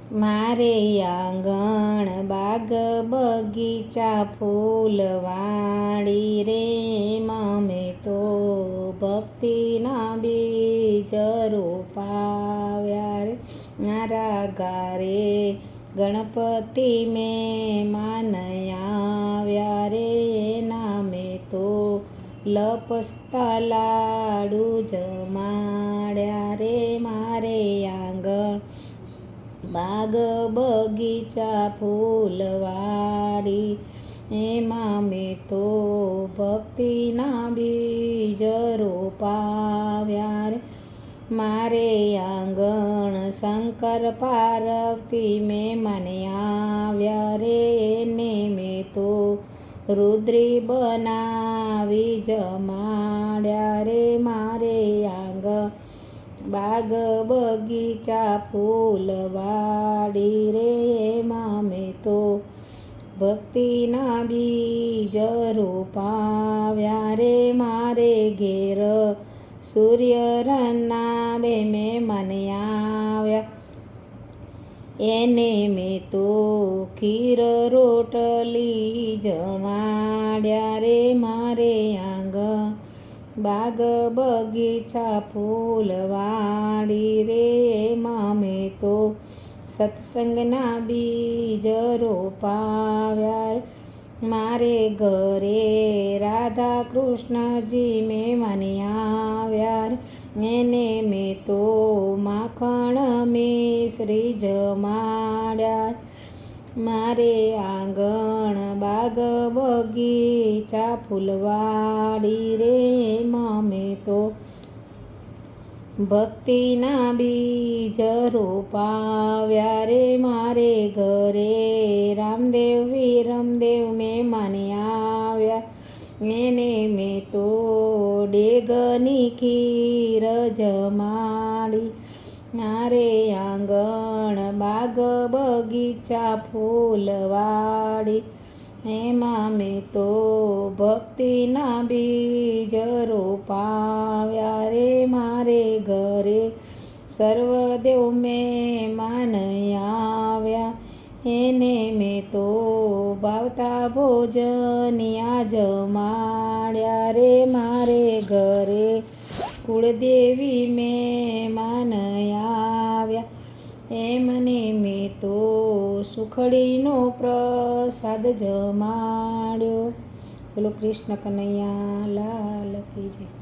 મારે આંગણ બાગ બગીચા ફૂલવાડી રે મમે તો ભક્તિના બીજ રોપાવ્યા રે મારા ગારે ગણપતિ મેં માનયાવ્યા રે નામે તો લપસતા લાડુ જમાડ્યા રે મારે આંગણ બાગ બગીચા ફૂલવાડી એમાં મેં તો ભક્તિના બીજ રોપાવ્યા રે મારે આંગણ શંકર પાર્વતી મેં માન્યાવ્યા રે ને મેં તો રુદ્રી બનાવી જમાડ્યા રે મારે આંગણ બાગ બગીચા ફૂલવાડી રે એમાં મેં તો ભક્તિના બીજ રોપાવ્યા રે મારે ઘેર સૂર્યના દે મેં માન્યાવ્યા એને મેં તો ખીર રોટલી જમાડ્યા રે મારે આંગણ બાગ બગીચા ફૂલવાડી રે એમાં મેં તો સત્સંગના બીજ રોપાવ્યા રે મારે ઘરે રાધા કૃષ્ણજી મેં માન્યાવ્યા રે એને મેં તો માખણ મિશ્રી જમાડ્યા મારે આંગણ બાગ બગીચા ફૂલવાડી રે એમાં મેં તો ભક્તિના બીજ રોપાવ્યા રે મારે ઘરે રામદેવ વિરમદેવ મેં માન્યાવ્યા એને મેં તો ડેગની ખીર જમાડી મારે આંગણ બાગ બગીચા ફૂલવાડી એમાં મેં તો ભક્તિના બીજ રોપાવ્યા રે મારે ઘરે સર્વદેવ મેં માન્યાવ્યા એને મેં તો ભાવતા ભોજનિયા જમાડ્યા રે મારે ઘરે કુળદેવી મેં માન્યાવ્યા એમને મેં તો સુખડીનો પ્રસાદ જમાડ્યો. બોલો કૃષ્ણ કનૈયા લાલ કી જય.